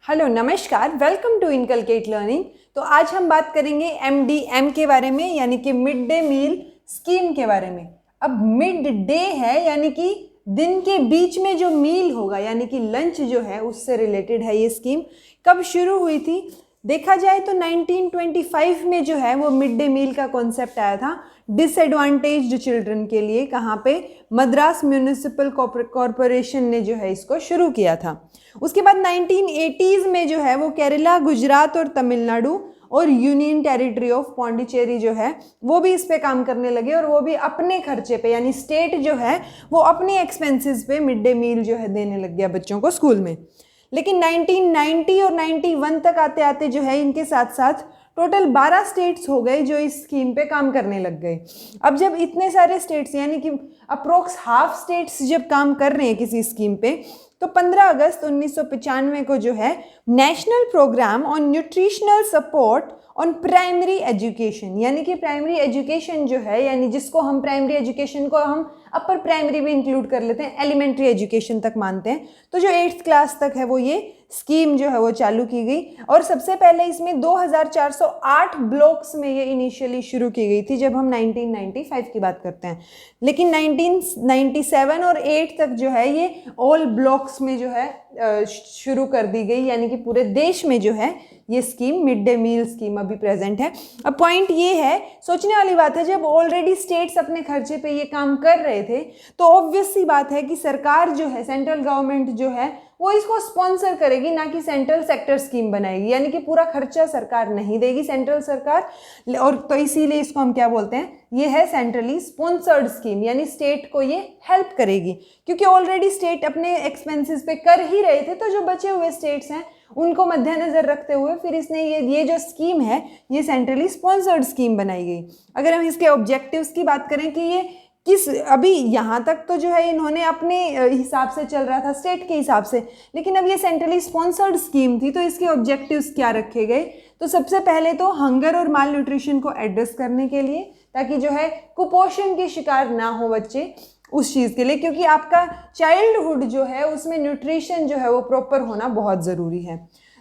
Hello नमस्कार, welcome to inculcate learning. तो आज हम बात करेंगे MDM के बारे में, यानी कि मिड डे मील स्कीम के बारे में। अब मिड डे है यानी कि दिन के बीच में जो मील होगा, यानी कि लंच जो है उससे रिलेटेड है ये स्कीम। कब शुरू हुई थी देखा जाए तो 1925 में जो है वो मिड डे मील का कॉन्सेप्ट आया था डिसएडवांटेज्ड चिल्ड्रन के लिए। कहाँ पे? मद्रास म्यूनिसिपल कॉरपोरेशन ने जो है इसको शुरू किया था। उसके बाद 1980s में जो है वो केरला, गुजरात और तमिलनाडु और यूनियन टेरिटरी ऑफ पौंडीचेरी जो है वो भी इस पे काम करने लगे, और वो भी अपने खर्चे पे, यानी स्टेट जो है वो अपनी एक्सपेंसेस पे मिड डे मील जो है देने लग गया बच्चों को स्कूल में। लेकिन 1990 और 91 तक आते आते जो है इनके साथ साथ टोटल 12 स्टेट्स हो गए जो इस स्कीम पे काम करने लग गए। अब जब इतने सारे स्टेट्स, यानी कि अप्रोक्स हाफ स्टेट्स जब काम कर रहे हैं किसी स्कीम पे, तो 15 अगस्त 1995 को जो है national program on nutritional support on primary education, यानी कि प्राइमरी एजुकेशन जो है, यानी जिसको हम प्राइमरी एजुकेशन को हम अपर प्राइमरी भी इंक्लूड कर लेते हैं, एलिमेंट्री एजुकेशन तक मानते हैं, तो जो 8th क्लास तक है वो ये स्कीम जो है वो चालू की गई। और सबसे पहले इसमें 2408 ब्लॉक्स में ये इनिशियली शुरू की गई थी जब हम 1995 की बात करते हैं। लेकिन 1997 और 8 तक जो है ये ऑल ब्लॉक्स में जो है शुरू कर दी गई, यानी कि पूरे देश में जो है ये scheme mid day meal scheme अभी प्रेजेंट है। अब पॉइंट ये है, सोचने वाली बात है, जब ऑलरेडी स्टेट्स अपने खर्चे पे ये काम कर रहे थे तो ऑब्वियस सी बात है कि सरकार जो है, सेंट्रल गवर्नमेंट जो है वो इसको स्पॉन्सर करेगी, ना कि सेंट्रल सेक्टर स्कीम बनाएगी, यानी कि पूरा खर्चा सरकार नहीं देगी, सेंट्रल सरकार। और तो इसीलिए इसको हम क्या बोलते हैं, ये है सेंट्रली स्पॉन्सर्ड स्कीम, यानी स्टेट को ये हेल्प करेगी, क्योंकि ऑलरेडी स्टेट अपने एक्सपेंसेस पे कर ही रहे थे। तो जो बचे हुए स्टेट्स हैं उनको मद्देनजर रखते हुए फिर इसने ये जो स्कीम है ये सेंट्रली स्पॉन्सर्ड स्कीम बनाई गई। अगर हम इसके ऑब्जेक्टिव्स की बात करें कि ये किस, अभी यहाँ तक तो जो है इन्होंने अपने हिसाब से चल रहा था, स्टेट के हिसाब से, लेकिन अब ये सेंट्रली स्पॉन्सर्ड स्कीम थी तो इसके ऑब्जेक्टिव्स क्या रखे गए। तो सबसे पहले तो हंगर और माल न्यूट्रिशन को एड्रेस करने के लिए, ताकि जो है कुपोषण के शिकार ना हो बच्चे, उस चीज़ के लिए, क्योंकि आपका चाइल्डहुड जो है उसमें न्यूट्रिशन जो है वो प्रॉपर होना बहुत ज़रूरी है।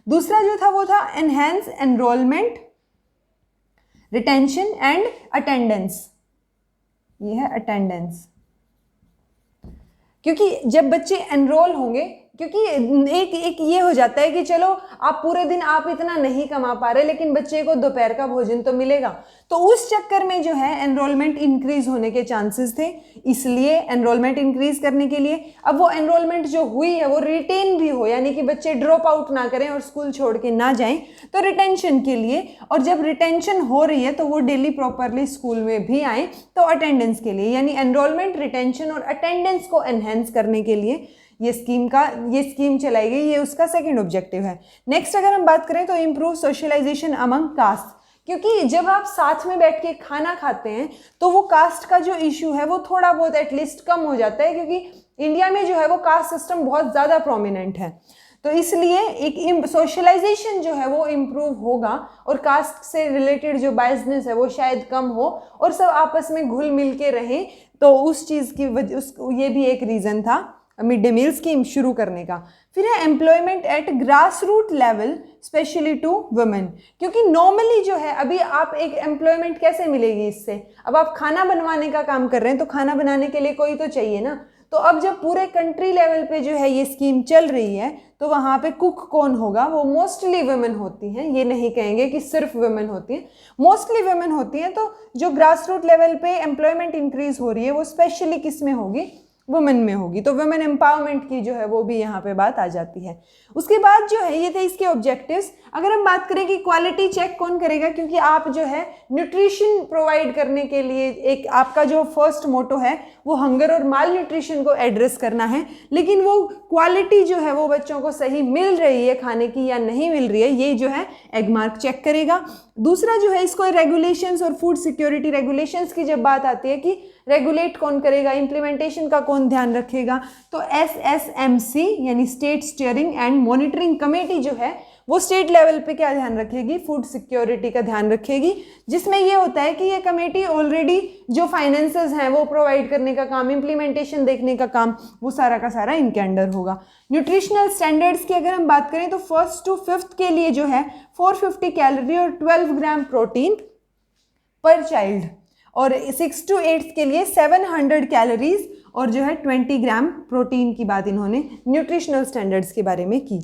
दूसरा जो था वो था enhance enrolment, retention and attendance. ये है अटेंडेंस, क्योंकि जब बच्चे एनरोल होंगे, क्योंकि एक ये हो जाता है कि चलो आप पूरे दिन आप इतना नहीं कमा पा रहे, लेकिन बच्चे को दोपहर का भोजन तो मिलेगा, तो उस चक्कर में जो है एनरोलमेंट इंक्रीज होने के चांसेस थे। इसलिए एनरोलमेंट इंक्रीज करने के लिए अब वो एनरोलमेंट जो हुई है वो रिटेन भी हो, यानी कि बच्चे ड्रॉप आउट ना करें और स्कूल छोड़ के ना जाएं, तो रिटेंशन के लिए। और जब रिटेंशन हो रही है तो वो डेली प्रॉपरली स्कूल में भी आए, तो अटेंडेंस के लिए, यानी एनरोलमेंट, रिटेंशन और अटेंडेंस को एनहेंस करने के लिए ये स्कीम चलाई गई। ये उसका सेकंड ऑब्जेक्टिव है। नेक्स्ट अगर हम बात करें तो इम्प्रूव सोशलाइजेशन अमंग कास्ट, क्योंकि जब आप साथ में बैठ के खाना खाते हैं तो वो कास्ट का जो इशू है वो थोड़ा बहुत एटलीस्ट कम हो जाता है, क्योंकि इंडिया में जो है वो कास्ट सिस्टम बहुत ज़्यादा प्रोमिनेंट है। तो इसलिए एक सोशलाइजेशन जो है वो इम्प्रूव होगा और कास्ट से रिलेटेड जो बायसनेस है वो शायद कम हो और सब आपस में घुल मिल के रहें। तो उस चीज़ की वजह, ये भी एक रीज़न था मिड डे मील स्कीम शुरू करने का। फिर है employment at grass root level specially to women, क्योंकि नॉर्मली जो है अभी आप एक एम्प्लॉयमेंट कैसे मिलेगी इससे, अब आप खाना बनवाने का काम कर रहे हैं तो खाना बनाने के लिए कोई तो चाहिए ना। तो अब जब पूरे कंट्री लेवल पे जो है ये स्कीम चल रही है तो वहाँ पे कुक कौन होगा, वो मोस्टली वुमेन होती हैं। ये नहीं कहेंगे कि सिर्फ वुमेन होती हैं, मोस्टली वुमेन होती हैं। तो जो ग्रास रूट लेवल पे एम्प्लॉयमेंट इंक्रीज हो रही है वो स्पेशली किस में होगी, वुमेन में होगी। तो वुमेन एम्पावरमेंट की जो है वो भी यहाँ पे बात आ जाती है। उसके बाद जो है ये थे इसके ऑब्जेक्टिव्स। अगर हम बात करें कि क्वालिटी चेक कौन करेगा, क्योंकि आप जो है न्यूट्रिशन प्रोवाइड करने के लिए, एक आपका जो फर्स्ट मोटो है वो हंगर और माल न्यूट्रिशन को एड्रेस करना है, लेकिन वो क्वालिटी जो है वो बच्चों को सही मिल रही है खाने की या नहीं मिल रही है, ये जो है एगमार्क चेक करेगा। दूसरा जो है इसको रेगुलेशंस और फूड सिक्योरिटी रेगुलेशंस की जब बात आती है कि रेगुलेट कौन करेगा, इम्प्लीमेंटेशन का कौन ध्यान रखेगा, तो SSMC यानी state steering and monitoring committee जो है वो स्टेट लेवल पे क्या ध्यान रखेगी, फूड सिक्योरिटी का ध्यान रखेगी, जिसमें ये होता है कि ये कमेटी ऑलरेडी जो फाइनेंसेस हैं वो प्रोवाइड करने का काम, इम्प्लीमेंटेशन देखने का काम, वो सारा का सारा इनके अंडर होगा। न्यूट्रिशनल स्टैंडर्ड्स की अगर हम बात करें तो 1st to 5th के लिए जो है 450 कैलोरी और 12 ग्राम प्रोटीन पर चाइल्ड, और 6 to 8 के लिए 700 कैलोरीज और जो है 20 ग्राम प्रोटीन की बात इन्होंने न्यूट्रिशनल स्टैंडर्ड्स के बारे में की।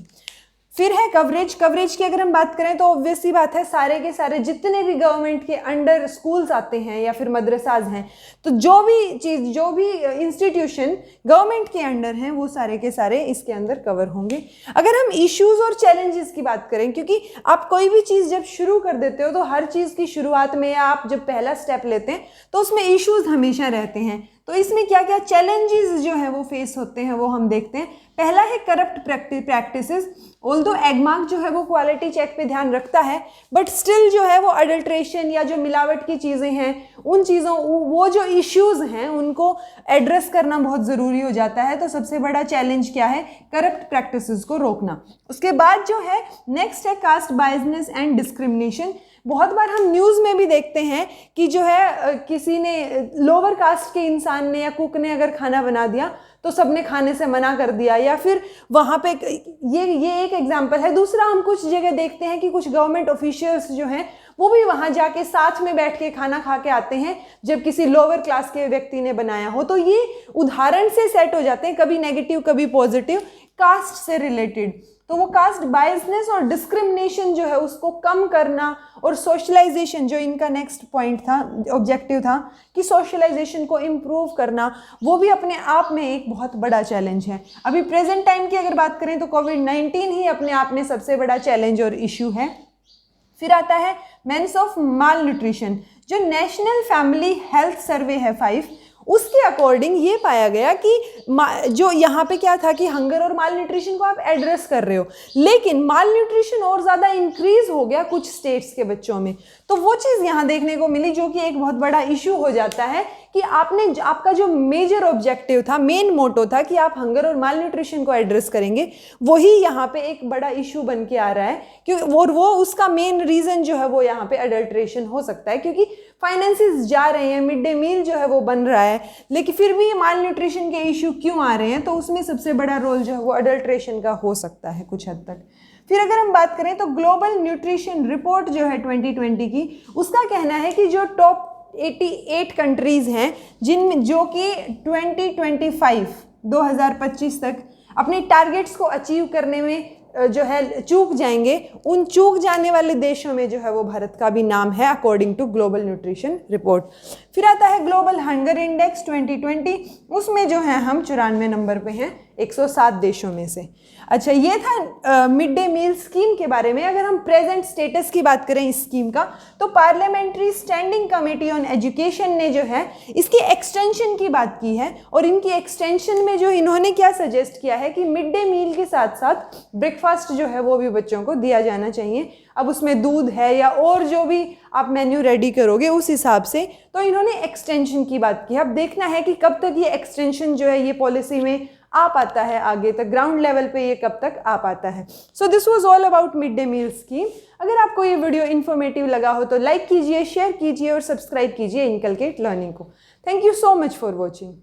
फिर है कवरेज की अगर हम बात करें तो ऑब्वियस सी बात है, सारे के सारे जितने भी गवर्नमेंट के अंडर स्कूल्स आते हैं या फिर मदरसाज हैं, तो जो भी इंस्टीट्यूशन गवर्नमेंट के अंडर हैं वो सारे के सारे इसके अंदर कवर होंगे। अगर हम इश्यूज और चैलेंजेस की बात करें, क्योंकि आप कोई भी चीज़ जब शुरू कर देते हो तो हर चीज़ की शुरुआत में आप जब पहला स्टेप लेते हैं तो उसमें इश्यूज हमेशा रहते हैं, तो इसमें क्या क्या चैलेंजेस जो है वो फेस होते हैं वो हम देखते हैं। पहला है करप्ट प्रैक्टिसेस। ऑल्दो एगमार्क जो है वो क्वालिटी चेक पे ध्यान रखता है, बट स्टिल जो है वो अडल्ट्रेशन या जो मिलावट की चीज़ें हैं उन चीज़ों, वो जो इश्यूज हैं उनको एड्रेस करना बहुत ज़रूरी हो जाता है। तो सबसे बड़ा चैलेंज क्या है, करप्ट प्रैक्टिसेस को रोकना। उसके बाद जो है नेक्स्ट है कास्ट बायसनेस एंड डिस्क्रिमिनेशन। बहुत बार हम न्यूज़ में भी देखते हैं कि जो है किसी ने लोअर कास्ट के इंसान ने या कुक ने अगर खाना बना दिया तो सबने खाने से मना कर दिया, या फिर वहाँ पे ये एक एग्जांपल है। दूसरा, हम कुछ जगह देखते हैं कि कुछ गवर्नमेंट ऑफिशियल्स जो हैं वो भी वहाँ जाके साथ में बैठ के खाना खा के आते हैं जब किसी लोअर क्लास के व्यक्ति ने बनाया हो। तो ये उदाहरण से सेट हो जाते हैं, कभी नेगेटिव कभी पॉजिटिव, कास्ट से रिलेटेड। तो वो कास्ट बायसनेस और डिस्क्रिमिनेशन जो है उसको कम करना, और सोशलाइजेशन जो इनका नेक्स्ट पॉइंट था, ऑब्जेक्टिव था कि सोशलाइजेशन को इम्प्रूव करना, वो भी अपने आप में एक बहुत बड़ा चैलेंज है। अभी प्रेजेंट टाइम की अगर बात करें तो कोविड-19 ही अपने आप में सबसे बड़ा चैलेंज और इशू है। फिर आता है मेंस ऑफ माल न्यूट्रिशन। जो नेशनल फैमिली हेल्थ सर्वे है 5, उसके अकॉर्डिंग ये पाया गया कि जो यहाँ पे क्या था कि हंगर और माल न्यूट्रिशन को आप एड्रेस कर रहे हो, लेकिन माल न्यूट्रिशन और ज़्यादा इंक्रीज हो गया कुछ स्टेट्स के बच्चों में। तो वो चीज़ यहाँ देखने को मिली जो कि एक बहुत बड़ा इशू हो जाता है कि आपका जो मेजर ऑब्जेक्टिव था, मेन मोटो था कि आप हंगर और माल न्यूट्रिशन को एड्रेस करेंगे, वही यहाँ पे एक बड़ा इशू बन के आ रहा है। क्योंकि वो उसका मेन रीज़न जो है वो यहाँ पे अडल्ट्रेशन हो सकता है, क्योंकि फाइनेंसेस जा रहे हैं, मिड डे मील जो है वो बन रहा है, लेकिन फिर भी माल न्यूट्रिशन के इशू क्यों आ रहे हैं, तो उसमें सबसे बड़ा रोल जो है वो अडल्ट्रेशन का हो सकता है कुछ हद तक। फिर अगर हम बात करें तो ग्लोबल न्यूट्रिशन रिपोर्ट जो है 2020 की, उसका कहना है कि जो टॉप 88 कंट्रीज़ हैं जिनमें जो कि 2025 तक अपने टारगेट्स को अचीव करने में जो है चूक जाएंगे, उन चूक जाने वाले देशों में जो है वो भारत का भी नाम है according to global nutrition report. फिर आता है ग्लोबल हंगर इंडेक्स 2020, उसमें जो है हम 94 नंबर पे हैं 107 देशों में से। अच्छा, ये था मिड डे मील स्कीम के बारे में। अगर हम प्रेजेंट स्टेटस की बात करें इस स्कीम का, तो parliamentary standing committee on education ने जो है इसकी एक्सटेंशन की बात की है, और इनकी एक्सटेंशन में जो इन्होंने क्या सजेस्ट किया है कि मिड डे मील के साथ साथ ब्रेकफास्ट जो है वो भी बच्चों को दिया जाना चाहिए। अब उसमें दूध है या और जो भी आप मेन्यू रेडी करोगे उस हिसाब से, तो इन्होंने एक्सटेंशन की बात की है। अब देखना है कि कब तक ये एक्सटेंशन जो है ये पॉलिसी में आ पाता है, आगे तक ग्राउंड लेवल पे ये कब तक आ पाता है। So this was all about mid day meal scheme. अगर आपको ये वीडियो इन्फॉर्मेटिव लगा हो तो लाइक कीजिए, शेयर कीजिए और सब्सक्राइब कीजिए इनकलकेट लर्निंग को। Thank you so much for watching.